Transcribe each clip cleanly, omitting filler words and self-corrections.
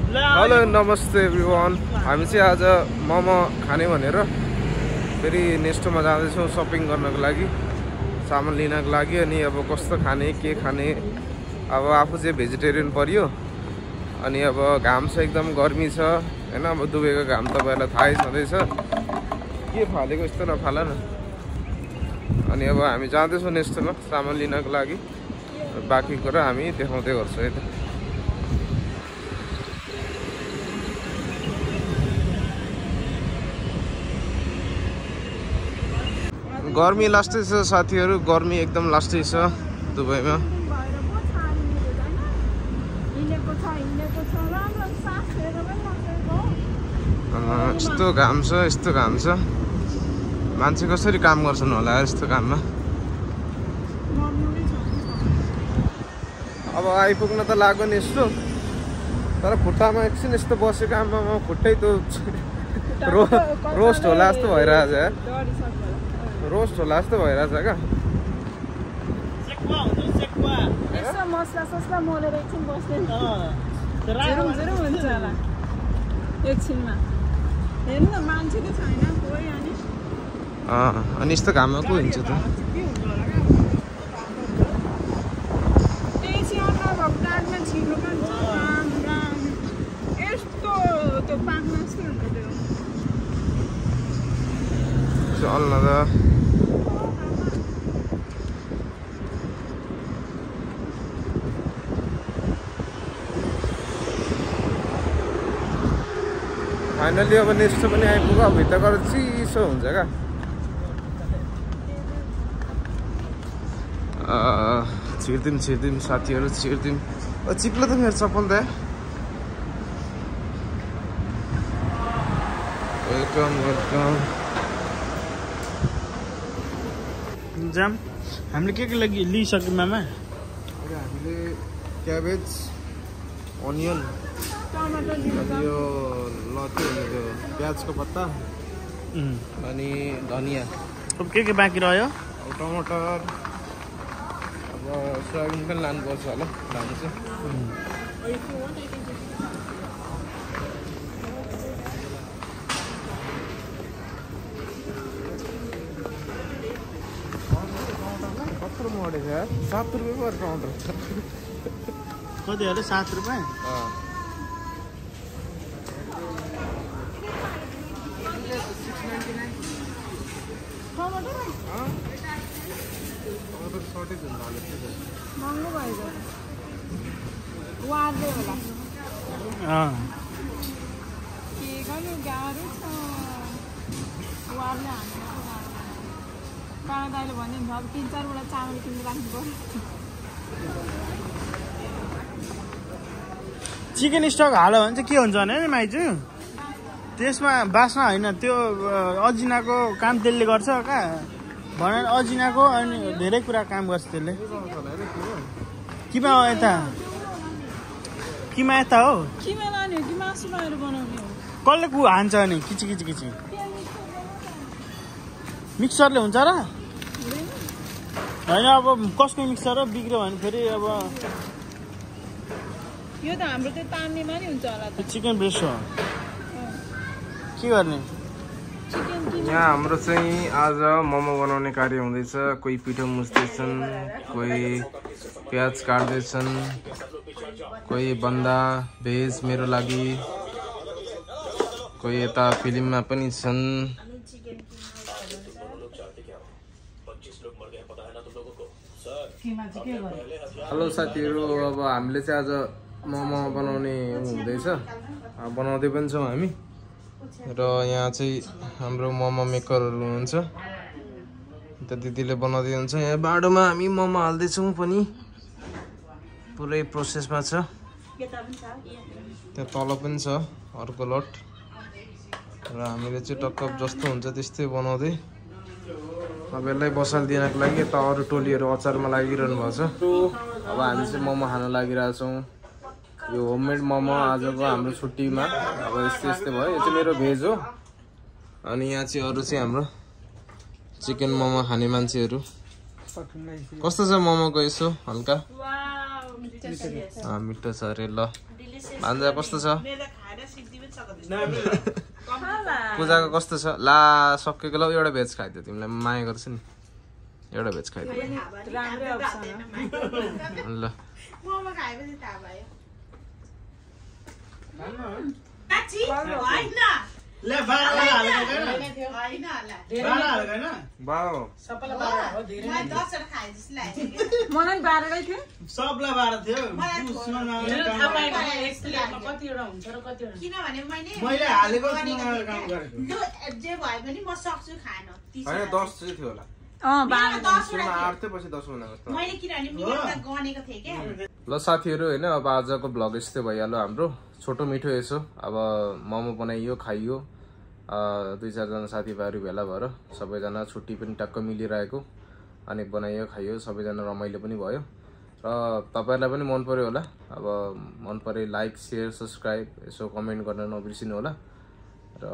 Hello नमस्ते everyone. हामी चाहिँ आज मोमो खाने भनेर फेरि नेस्टोमा जाँदैछौँ सपिङ गर्नको लागि, सामान लिनको लागि। अनि अब कस्तो खाने के खाने, अब आफू चाहिँ भेजिटेरियन पर्यो। अनि अब घाम छ, एकदम गर्मी छ हैन। अब दुबईको घाम तपाईँहरूलाई थाहै छँदैछ, के फालेको यस्तो नफाल न। अनि अब हामी जाँदैछौँ नेस्टोमा सामान लिनको लागि। बाँकी कुरा हामी देखाउँदै गर्छौँ है त। गर्मी लास्टै छ साथीहरू, गर्मी एकदम लास्टै छ दुबईमा। यस्तो घाम छ, यस्तो घाम छ, मान्छे कसरी काम गर्छन् होला यस्तो घाममा। अब आइपुग्न त लाग्यो नि यस्तो, तर खुट्टामा एकछिन यस्तो बसेको आमामा खुट्टै त रोस्ट होला जस्तो भइरहेछ यार, रोस्ट होला जस्तो भइरहेछ क्या। मसला ससला मोलेर एकछिन बस्दैन हुन्छ होला एकछिनमा। हेर्नु न मान्छे त छैन कोही। अनि यस्तो घाममा को हुन्छ त? चल्न त फाइनली अब नेक्स्ट पनि आइपुग्यो। भित्र गएर चिसो हुन्छ क्या। छिर्दिम साथीहरू, छिर्दिम। चिप्लो त मेरो चप्पल त। Welcome welcome. जाम हामीले के लागि लिइसक्यौँ मामा? हामीले क्याबेज, अनियन, यो लती त्यो प्याजको पत्ता अनि धनिया। अब के बाँकी रह्यो? अब टमाटर, अब सोयाबिन पनि लानुपर्छ होला, लानु चाहिँ। कत्रो मरेको यार, 7 रुपियाँ पर टमाटर। कति अरे 7 रुपियाँ? महँगो भयो वार्दै होला। के गर्नु गाह्रो छ वार्ने। काँडा दाइले भन्यो नि अब 3-4 वटा चामल किनेर राख्नु पर्यो। चिकन स्टक हाल्यो भने चाहिँ के हुन्छ भने नि माइजू, त्यसमा बास्ना होइन, त्यो अजिनाको काम त्यसले गर्छ क्या। भने अजिनाको अनि धेरै कुरा काम गर्छ त्यसले। किमा यता किमा यता हो, किमा लाने हो कि मासु लगाएर बनाउने हो? कसले हान्छ नि किची मिक्सरले हुन्छ र होइन? अब कसको मिक्सर हो बिग्रियो भने फेरि अब यो त हाम्रो त्यो तान्नेमा नि हुन्छ होला त। चिकन ब्रेस्ट हो, के गर्ने? यहाँ हाम्रो चाहिँ आज मोमो बनाउने कार्य हुँदैछ। कोही पिठो मुस्दैछन्, कोही प्याज काट्दैछन्, कोही बन्दा भेज मेरो लागि, कोही यता फिल्ममा पनि छन्। हेलो साथीहरू, अब हामीले चाहिँ आज मोमो बनाउने हुँदैछ, बनाउँदै पनि छौँ हामी। र यहाँ चाहिँ हाम्रो मोमो मेकरहरू हुनुहुन्छ, त दिदीले बनाउँदै हुन्छ। यहाँ बाटोमा हामी मोमो हाल्दैछौँ पनि, पुरै प्रोसेसमा छ। त्यहाँ तल पनि छ अर्को लट। र हामीले चाहिँ टक्क जस्तो हुन्छ त्यस्तै बनाउँदै अब यसलाई बसालिदिनको लागि यता अरू टोलीहरू अचारमा लागिरहनु भएको छ। अब हामी चाहिँ मोमो खान लागिरहेछौँ। यो होममेड मोमो आजको हाम्रो छुट्टीमा अब यस्तै भयो। यो चाहिँ मेरो भेज हो। अनि यहाँ चाहिँ अरू चाहिँ हाम्रो चिकन मोमो खाने मान्छेहरू। कस्तो छ मोमोको यसो हल्का? मिठो छ अरे। ल भान्जा कस्तो छ पूजाको कस्तो छ ला सकेको ल एउटा भेज खाइदियो तिमीलाई माया गर्छ नि एउटा भेज खाइदियो ल मलाई 12 थियो सबलाई 12 थियो मैले हालेको काम गरेको जे भए पनि म सक्छु खान हैन 10 चाहिँ थियो होला 12 सुरुमा 8 थियो पछि 10 हुँदा कस्तो मैले किनभने मिलेर गनेको थिएँ के ल साथीहरु हैन अब आजको भ्लग यस्तै भइहाल्यो हाम्रो छोटो मिठो यसो अब मोमो बनाइयो खाइयो 2-4 जना साथीभाइहरु भेला भएर सबैजना छुट्टी पनि टक्क मिलिरहेको अनि बनाइयो खाइयो सबैजना रमाइलो पनि भयो र तपाईहरुलाई पनि मन पर्यो होला अब मन परे लाइक शेयर सब्स्क्राइब यसो कमेन्ट गर्न नबिर्सिनु होला र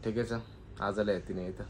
ठिकै छ आजलाई यति नै है त